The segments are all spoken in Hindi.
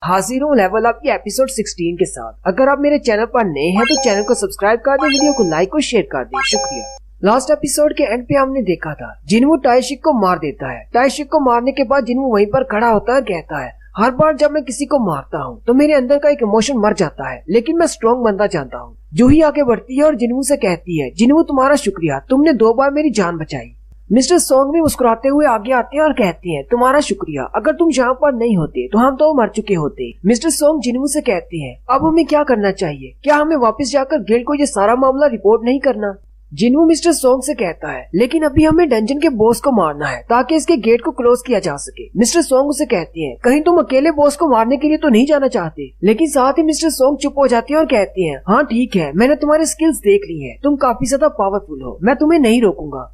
हाजिर हूँ लेवल अप के एपिसोड 16 के साथ। अगर आप मेरे चैनल पर नए हैं तो चैनल को सब्सक्राइब कर दें, वीडियो को लाइक और शेयर कर दें। शुक्रिया। लास्ट एपिसोड के एंड पे हमने देखा था जिनवू ताइशिक को मार देता है। ताइशिक को मारने के बाद जिनवू वहीं पर खड़ा होता है, कहता है हर बार जब मैं किसी को मारता हूँ तो मेरे अंदर का एक इमोशन मर जाता है, लेकिन मैं स्ट्रॉन्ग बनना चाहता हूँ। जूही आगे बढ़ती है और जिनवू से कहती है, जिनवू तुम्हारा शुक्रिया, तुमने 2 बार मेरी जान बचाई। मिस्टर सोंग भी मुस्कुराते हुए आगे आते हैं और कहते हैं तुम्हारा शुक्रिया, अगर तुम यहाँ पर नहीं होते तो हम तो मर चुके होते। मिस्टर सोंग जिनवू से कहते हैं अब हमें क्या करना चाहिए, क्या हमें वापस जाकर गिल्ड को ये सारा मामला रिपोर्ट नहीं करना। जिनवू मिस्टर सोंग से कहता है लेकिन अभी हमें डंजन के बॉस को मारना है ताकि इसके गेट को क्लोज किया जा सके। मिस्टर सोंग उसे कहते हैं कहीं तुम अकेले बॉस को मारने के लिए तो नहीं जाना चाहते। लेकिन साथ ही मिस्टर सोंग चुप हो जाते हैं और कहते हैं हाँ ठीक है, मैंने तुम्हारे स्किल्स देख ली है, तुम काफी ज्यादा पावरफुल हो, मैं तुम्हें नहीं रोकूंगा।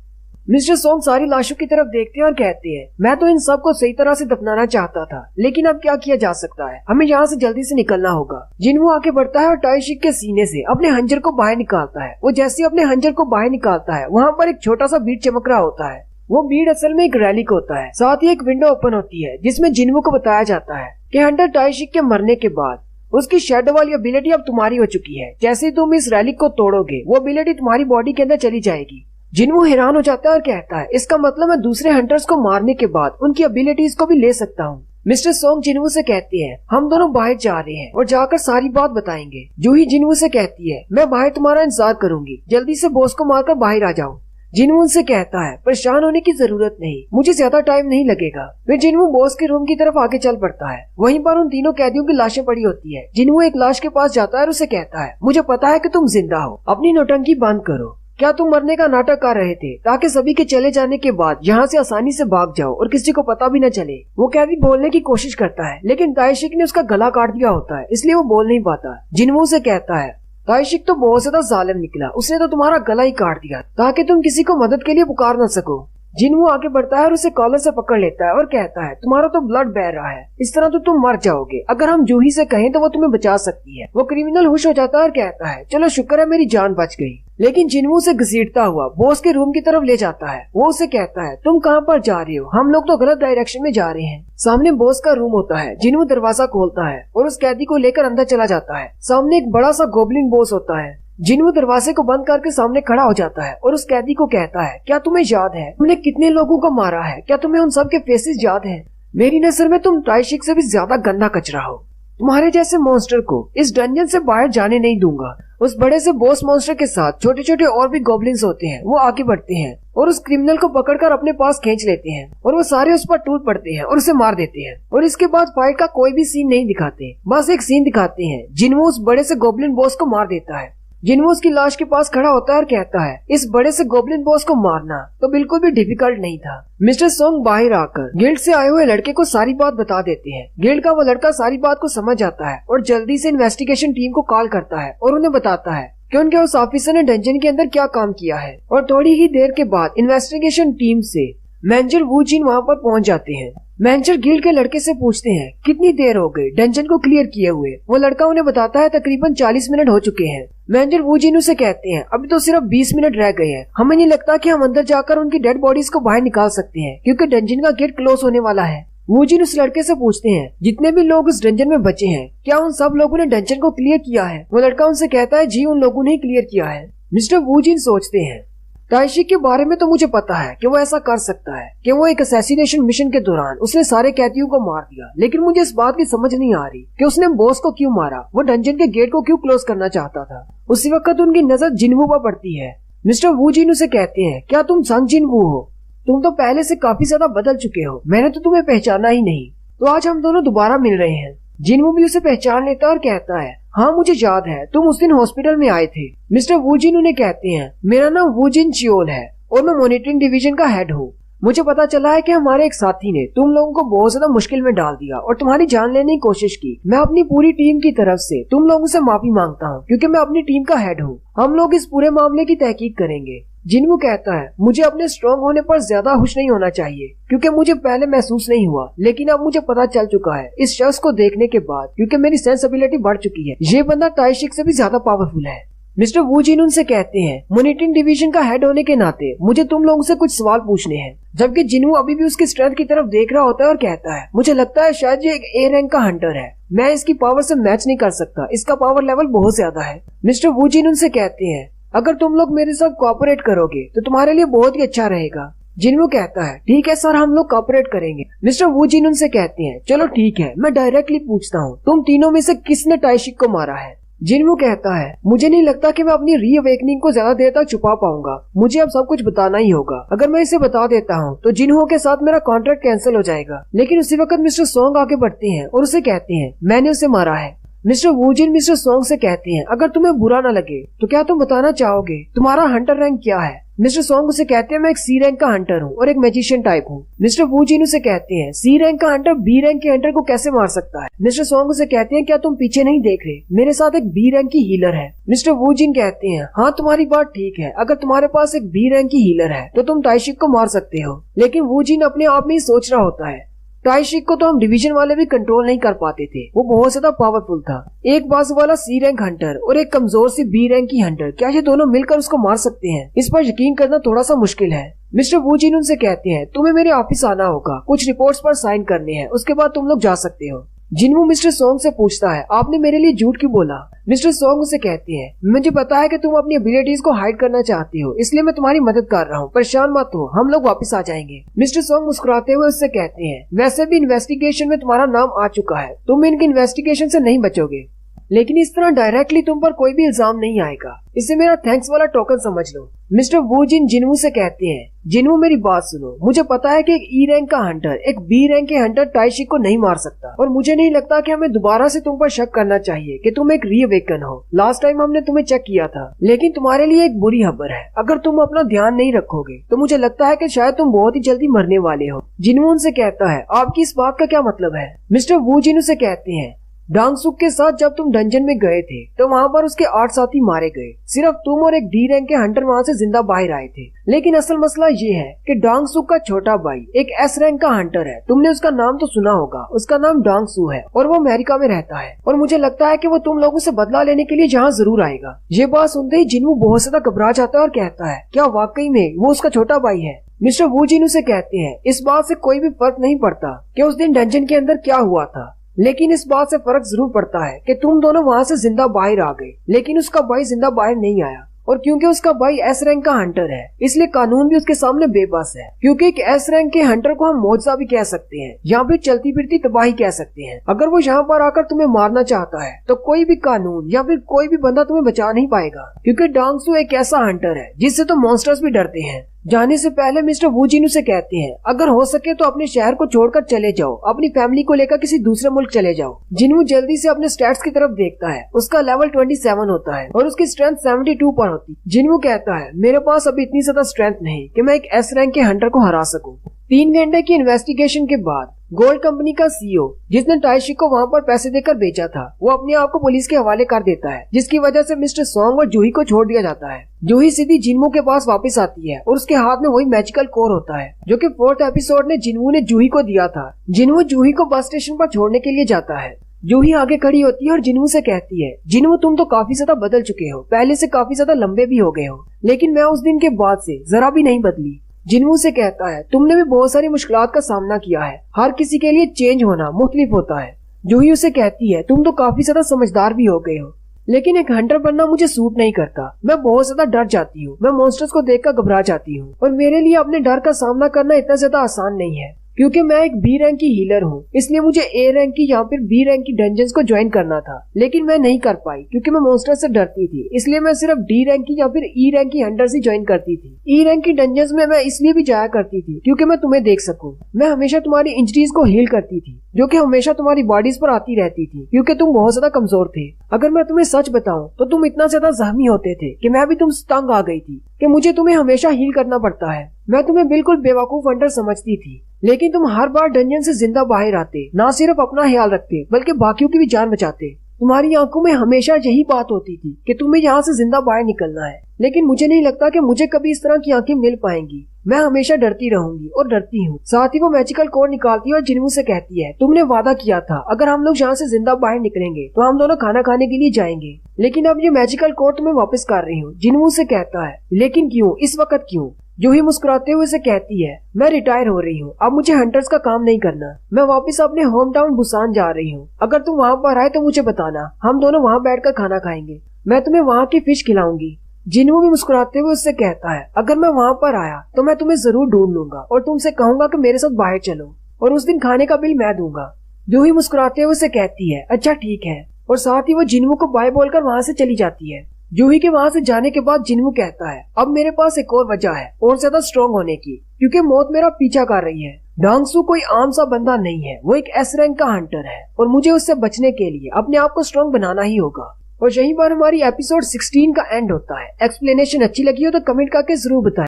मिस्टर सोंग सारी लाशों की तरफ देखते हैं और कहते हैं मैं तो इन सब को सही तरह से दफनाना चाहता था, लेकिन अब क्या किया जा सकता है, हमें यहाँ से जल्दी से निकलना होगा। जिनवू आगे बढ़ता है और ताइशिक के सीने से अपने हंजर को बाहर निकालता है। वो जैसे अपने हंजर को बाहर निकालता है वहाँ पर एक छोटा सा बीड चमक रहा होता है। वो बीड असल में एक रैलिक होता है। साथ ही एक विंडो ओपन होती है जिसमें जिनवू को बताया जाता है कि हंटर ताइशिक के मरने के बाद उसकी शैडो वाली एबिलिटी अब तुम्हारी हो चुकी है। जैसे ही तुम इस रैलिक को तोड़ोगे वो एबिलिटी तुम्हारी बॉडी के अंदर चली जाएगी। जिनवू हैरान हो जाता है और कहता है इसका मतलब मैं दूसरे हंटर्स को मारने के बाद उनकी एबिलिटीज को भी ले सकता हूँ। मिस्टर सोंग जिनवू से कहते हैं हम दोनों बाहर जा रहे हैं और जाकर सारी बात बताएंगे। जूही जिनवू से कहती है मैं बाहर तुम्हारा इंतजार करूंगी, जल्दी से बॉस को मारकर बाहर आ जाओ। जिनवू उनसे कहता है परेशान होने की जरूरत नहीं, मुझे ज्यादा टाइम नहीं लगेगा। फिर जिनवू बॉस के रूम की तरफ आगे चल पड़ता है। वहीं पर उन तीनों कैदियों की लाशें पड़ी होती है। जिनवू एक लाश के पास जाता है और उसे कहता है मुझे पता है कि तुम जिंदा हो, अपनी नौटंकी बंद करो। क्या तुम मरने का नाटक कर रहे थे ताकि सभी के चले जाने के बाद यहाँ से आसानी से भाग जाओ और किसी को पता भी न चले। वो कैदी बोलने की कोशिश करता है लेकिन ताइशिक ने उसका गला काट दिया होता है, इसलिए वो बोल नहीं पाता। जिनवू से कहता है ताइशिक तो बहुत ज्यादा जालिम निकला, उसने तो तुम्हारा गला ही काट दिया ताकि तुम किसी को मदद के लिए पुकार न सको। जिनवू आगे बढ़ता है और उसे कॉलर से पकड़ लेता है और कहता है तुम्हारा तो ब्लड बह रहा है, इस तरह तो तुम मर जाओगे। अगर हम जूही से कहें तो वो तुम्हें बचा सकती है। वो क्रिमिनल खुश हो जाता है और कहता है चलो शुक्र है मेरी जान बच गई। लेकिन जिनवू से घसीटता हुआ बॉस के रूम की तरफ ले जाता है। वो उसे कहता है तुम कहाँ पर जा रहे हो, हम लोग तो गलत डायरेक्शन में जा रहे हैं। सामने बॉस का रूम होता है। जिनवू दरवाजा खोलता है और उस कैदी को लेकर अंदर चला जाता है। सामने एक बड़ा सा गोब्लिन बॉस होता है। जिनवू दरवाजे को बंद करके सामने खड़ा हो जाता है और उस कैदी को कहता है क्या तुम्हें याद है तुमने कितने लोगों को मारा है, क्या तुम्हें उन सब के फेसेस याद है? मेरी नजर में तुम ताइशिक से भी ज्यादा गंदा कचरा हो। तुम्हारे जैसे मॉन्स्टर को इस डंजन से बाहर जाने नहीं दूंगा। उस बड़े से बॉस मॉन्स्टर के साथ छोटे छोटे और भी गॉब्लिन्स होते हैं। वो आगे बढ़ते हैं और उस क्रिमिनल को पकड़कर अपने पास खींच लेते हैं और वो सारे उस पर टूट पड़ते हैं और उसे मार देते हैं। और इसके बाद फाइट का कोई भी सीन नहीं दिखाते, बस एक सीन दिखाते हैं जिनवू उस बड़े से गॉब्लिन बॉस को मार देता है। जिनवू उसकी लाश के पास खड़ा होता है और कहता है इस बड़े से गोब्लिन बॉस को मारना तो बिल्कुल भी डिफिकल्ट नहीं था। मिस्टर सोंग बाहर आकर गिल्ड से आए हुए लड़के को सारी बात बता देते हैं। गिल्ड का वो लड़का सारी बात को समझ जाता है और जल्दी से इन्वेस्टिगेशन टीम को कॉल करता है और उन्हें बताता है कि उनके उस ऑफिसर ने डंजन के अंदर क्या काम किया है। और थोड़ी ही देर के बाद इन्वेस्टिगेशन टीम से मैनेजर वू जिन वहाँ पर पहुँच जाते हैं। मैनेजर गिल्ड के लड़के से पूछते हैं कितनी देर हो गई डंजन को क्लियर किए हुए। वो लड़का उन्हें बताता है तकरीबन 40 मिनट हो चुके हैं। मैनेजर वू जिन से कहते हैं अभी तो सिर्फ 20 मिनट रह गए हैं, हमें नहीं लगता कि हम अंदर जाकर उनकी डेड बॉडीज को बाहर निकाल सकते हैं क्योंकि डंजन का गेट क्लोज होने वाला है। वू जिन उस लड़के से पूछते हैं जितने भी लोग उस डंजन में बचे हैं क्या उन सब लोगों ने डंजन को क्लियर किया है? वो लड़का उनसे कहता है जी उन लोगों ने क्लियर किया है। मिस्टर वू जिन सोचते हैं ताइशिक के बारे में तो मुझे पता है कि वो ऐसा कर सकता है कि वो एक असैसिनेशन मिशन के दौरान उसने सारे कैदियों को मार दिया, लेकिन मुझे इस बात की समझ नहीं आ रही कि उसने बॉस को क्यों मारा, वो डंजन के गेट को क्यों क्लोज करना चाहता था। उसी वक्त उनकी नजर जिनवू पर पड़ती है। मिस्टर वू जिन उसे कहते हैं क्या तुम संग जिनवू हो? तुम तो पहले से काफी ज्यादा बदल चुके हो, मैंने तो तुम्हें पहचाना ही नहीं, तो आज हम दोनों दोबारा मिल रहे हैं। जिनवू भी उसे पहचान लेता और कहता है हाँ मुझे याद है, तुम उस दिन हॉस्पिटल में आए थे। मिस्टर वू जिन उन्हें कहते हैं मेरा नाम वू जिन चियोल है और मैं मॉनिटरिंग डिवीजन का हेड हूँ। मुझे पता चला है कि हमारे एक साथी ने तुम लोगों को बहुत ज्यादा मुश्किल में डाल दिया और तुम्हारी जान लेने की कोशिश की। मैं अपनी पूरी टीम की तरफ से तुम लोगों से माफी मांगता हूँ क्योंकि मैं अपनी टीम का हेड हूँ। हम लोग इस पूरे मामले की तहकीक करेंगे। जिनवू कहता है मुझे अपने स्ट्रॉन्ग होने पर ज्यादा खुश नहीं होना चाहिए क्योंकि मुझे पहले महसूस नहीं हुआ, लेकिन अब मुझे पता चल चुका है इस शख्स को देखने के बाद क्योंकि मेरी सेंसिबिलिटी बढ़ चुकी है। ये बंदा ताइशिक से भी ज्यादा पावरफुल है। मिस्टर वू जिन उनसे कहते हैं, मॉनिटरिंग डिवीजन का हेड होने के नाते मुझे तुम लोगों से कुछ सवाल पूछने हैं। जबकि जिनवू अभी भी उसकी स्ट्रेंथ की तरफ देख रहा होता है और कहता है, मुझे लगता है शायद ये एक ए रैंक का हंटर है, मैं इसकी पावर से मैच नहीं कर सकता, इसका पावर लेवल बहुत ज्यादा है। मिस्टर वू जिन उनसे कहते हैं, अगर तुम लोग मेरे साथ कोऑपरेट करोगे तो तुम्हारे लिए बहुत ही अच्छा रहेगा। जिनवू कहता है, ठीक है सर, हम लोग कोऑपरेट करेंगे। मिस्टर वू जिन उनसे कहते हैं, चलो ठीक है, मैं डायरेक्टली पूछता हूँ, तुम तीनों में से किसने टाइशिक को मारा है? जिनवू कहता है, मुझे नहीं लगता कि मैं अपनी रीअवेकनिंग को ज्यादा देर तक छुपा पाऊंगा, मुझे अब सब कुछ बताना ही होगा। अगर मैं इसे बता देता हूँ तो जिनवू के साथ मेरा कॉन्ट्रैक्ट कैंसिल हो जाएगा। लेकिन उसी वक्त मिस्टर सोंग आगे बढ़ते हैं और उसे कहते हैं, मैंने उसे मारा है। मिस्टर वू जिन मिस्टर सोंग से कहते हैं, अगर तुम्हें बुरा न लगे तो क्या तुम बताना चाहोगे तुम्हारा हंटर रैंक क्या है? मिस्टर सोंग उसे कहते हैं, मैं एक सी रैंक का हंटर हूँ और एक मैजिशियन टाइप हूँ। मिस्टर वू जिन उसे कहते हैं, सी रैंक का हंटर बी रैंक के हंटर को कैसे मार सकता है? मिस्टर सोंग उसे कहते हैं, क्या तुम पीछे नहीं देख रहे, मेरे साथ एक बी रैंक की हीलर है। मिस्टर वू जिन कहते हैं, हाँ तुम्हारी बात ठीक है, अगर तुम्हारे पास एक बी रैंक की हीलर है तो तुम टाइशिक को मार सकते हो। लेकिन वू जिन अपने आप में ही सोच रहा होता है, टाइशिक को तो हम डिवीजन वाले भी कंट्रोल नहीं कर पाते थे, वो बहुत ज्यादा पावरफुल था। एक बाजू वाला सी रैंक हंटर और एक कमजोर सी बी रैंक की हंटर, क्या ये दोनों मिलकर उसको मार सकते हैं? इस पर यकीन करना थोड़ा सा मुश्किल है। मिस्टर वू जिन उनसे कहते हैं, तुम्हें मेरे ऑफिस आना होगा, कुछ रिपोर्ट्स पर साइन करने हैं, उसके बाद तुम लोग जा सकते हो। जिनवू मिस्टर सोंग से पूछता है, आपने मेरे लिए झूठ क्यों बोला? मिस्टर सोंग उसे कहते हैं, मुझे पता है कि तुम अपनी एबिलिटीज को हाइड करना चाहती हो, इसलिए मैं तुम्हारी मदद कर रहा हूँ, परेशान मत हो, हम लोग वापस आ जाएंगे। मिस्टर सोंग मुस्कुराते हुए उससे कहते हैं, वैसे भी इन्वेस्टिगेशन में तुम्हारा नाम आ चुका है, तुम इनकी इन्वेस्टिगेशन से नहीं बचोगे, लेकिन इस तरह डायरेक्टली तुम पर कोई भी इल्जाम नहीं आएगा, इसे मेरा थैंक्स वाला टोकन समझ लो। मिस्टर वू जिन जिनवू से कहते हैं, जिनवू मेरी बात सुनो, मुझे पता है कि एक ई रैंक का हंटर एक बी रैंक के हंटर टाइशिक को नहीं मार सकता, और मुझे नहीं लगता कि हमें दोबारा से तुम पर शक करना चाहिए कि तुम एक रीअवेकन हो। लास्ट टाइम हमने तुम्हें चेक किया था, लेकिन तुम्हारे लिए एक बुरी खबर है, अगर तुम अपना ध्यान नहीं रखोगे तो मुझे लगता है कि शायद तुम बहुत ही जल्दी मरने वाले हो। जिनवू उनसे कहता है, आपकी इस बात का क्या मतलब है? मिस्टर वू जिन उसे कहते हैं, डांगसुक के साथ जब तुम डंजन में गए थे तो वहाँ पर उसके 8 साथी मारे गए, सिर्फ तुम और एक डी रैंक के हंटर वहाँ से जिंदा बाहर आए थे। लेकिन असल मसला ये है कि डांगसुक का छोटा भाई एक एस रैंक का हंटर है, तुमने उसका नाम तो सुना होगा, उसका नाम डांगसू है और वो अमेरिका में रहता है, और मुझे लगता है कि वो तुम लोगों से बदला लेने के लिए यहाँ जरूर आएगा। ये बात सुनते ही जिनवू बहुत ज्यादा घबरा जाता है और कहता है, क्या वाकई में वो उसका छोटा भाई है? मिस्टर वू जिन उसे कहते हैं, इस बात से कोई भी फर्क नहीं पड़ता कि उस दिन डंजन के अंदर क्या हुआ था, लेकिन इस बात से फर्क जरूर पड़ता है कि तुम दोनों वहाँ से जिंदा बाहर आ गए, लेकिन उसका भाई जिंदा बाहर नहीं आया। और क्योंकि उसका भाई एस रैंक का हंटर है, इसलिए कानून भी उसके सामने बेबस है, क्योंकि एक एस रैंक के हंटर को हम मौजजा भी कह सकते हैं या फिर चलती फिरती तबाही कह सकते हैं। अगर वो यहाँ पर आकर तुम्हें मारना चाहता है तो कोई भी कानून या फिर कोई भी बंदा तुम्हें बचा नहीं पाएगा, क्योंकि डांगसू एक ऐसा हंटर है जिससे तो मॉन्स्टर्स भी डरते हैं। जाने से पहले मिस्टर वू जिन उसे कहते हैं, अगर हो सके तो अपने शहर को छोड़कर चले जाओ, अपनी फैमिली को लेकर किसी दूसरे मुल्क चले जाओ। जिनवू जल्दी से अपने स्टैट्स की तरफ देखता है, उसका लेवल 27 होता है और उसकी स्ट्रेंथ 72 पर होती। जिनवू कहता है, मेरे पास अभी इतनी ज्यादा स्ट्रेंथ नहीं कि मैं एक एस रैंक के हंटर को हरा सकूं। 3 घंटे की इन्वेस्टिगेशन के बाद गोल्ड कंपनी का सीईओ, जिसने टाइशिक को वहाँ पर पैसे देकर बेचा था, वो अपने आप को पुलिस के हवाले कर देता है, जिसकी वजह से मिस्टर सोंग और जूही को छोड़ दिया जाता है। जूही सीधी जिनवू के पास वापस आती है और उसके हाथ में वही मैजिकल कोर होता है जो कि 4th एपिसोड में जिनवू ने जूही को दिया था। जिनवू जूही को बस स्टेशन पर छोड़ने के लिए जाता है। जूही आगे खड़ी होती है और जिनवू से कहती है, जिनवू तुम तो काफी ज्यादा बदल चुके हो, पहले से काफी ज्यादा लंबे भी हो गए हो, लेकिन मैं उस दिन के बाद से जरा भी नहीं बदली। जिनवू से कहता है, तुमने भी बहुत सारी मुश्किलात का सामना किया है, हर किसी के लिए चेंज होना मुख्तलिफ होता है। जूही उसे कहती है, तुम तो काफी ज्यादा समझदार भी हो गए हो, लेकिन एक हंटर बनना मुझे सूट नहीं करता, मैं बहुत ज्यादा डर जाती हूँ, मैं मॉन्स्टर्स को देखकर घबरा जाती हूँ, और मेरे लिए अपने डर का सामना करना इतना ज्यादा आसान नहीं है, क्योंकि मैं एक बी रैंक की हीलर हूँ, इसलिए मुझे ए रैंक की या फिर बी रैंक की डंजन्स को ज्वाइन करना था, लेकिन मैं नहीं कर पाई क्योंकि मैं मॉन्स्टर से डरती थी, इसलिए मैं सिर्फ डी रैंक की या फिर ई रैंक की हंटर्स ही ज्वाइन करती थी। ई रैंक की डंजन्स में मैं इसलिए भी जाया करती थी क्योंकि मैं तुम्हें देख सकूं। मैं हमेशा तुम्हारी इंजरीज को हील करती थी, जो कि हमेशा तुम्हारी बॉडीज पर आती रहती थी, क्योंकि तुम बहुत ज्यादा कमजोर थे। अगर मैं तुम्हें सच बताऊं तो तुम इतना ज्यादा जख्मी होते थे कि मैं भी तुम तंग आ गई थी कि मुझे तुम्हें हमेशा हील करना पड़ता है। मैं तुम्हें बिल्कुल बेवकूफ हंटर समझती थी, लेकिन तुम हर बार डंजन से जिंदा बाहर आते, ना सिर्फ अपना ख्याल रखते बल्कि बाकियों की भी जान बचाते। तुम्हारी आंखों में हमेशा यही बात होती थी कि तुम्हें यहाँ से जिंदा बाहर निकलना है, लेकिन मुझे नहीं लगता कि मुझे कभी इस तरह की आंखें मिल पाएंगी। मैं हमेशा डरती रहूंगी और डरती हूँ। साथ ही वो मैजिकल कोड निकालती है और जिन्हों से कहती है, तुमने वादा किया था अगर हम लोग यहाँ से जिंदा बाहर निकलेंगे तो हम दोनों खाना खाने के लिए जाएंगे, लेकिन अब ये मैजिकल कोड तुम्हें वापस कर रही हूँ। जिन्हों से कहता है, लेकिन क्यों, इस वक्त क्यों? जूही मुस्कुराते हुए से कहती है, मैं रिटायर हो रही हूँ, अब मुझे हंटर्स का काम नहीं करना। मैं वापस अपने होम टाउन बुसान जा रही हूँ। अगर तुम वहाँ पर आए तो मुझे बताना, हम दोनों वहाँ बैठकर खाना खाएंगे। मैं तुम्हें वहाँ की फिश खिलाऊंगी। जिन्हों भी मुस्कुराते हुए उससे कहता है, अगर मैं वहाँ पर आया तो मैं तुम्हें जरूर ढूंढ लूंगा और तुमसे कहूंगा कि मेरे साथ बाहर चलो, और उस दिन खाने का बिल मैं दूंगा। जूही मुस्कुराते हुए से कहती है, अच्छा ठीक है, और साथ ही वो जिन्हों को बाय बोलकर वहाँ से चली जाती है। जूही के वहाँ से जाने के बाद जिन्हों कहता है, अब मेरे पास एक और वजह है और ज्यादा स्ट्रॉन्ग होने की, क्योंकि मौत मेरा पीछा कर रही है। डांगसू कोई आम सा बंदा नहीं है, वो एक एस रैंक का हंटर है और मुझे उससे बचने के लिए अपने आप को स्ट्रॉन्ग बनाना ही होगा। और यहीं पर हमारी एपिसोड 16 का एंड होता है। एक्सप्लेनेशन अच्छी लगी हो तो कमेंट करके जरूर बताएं।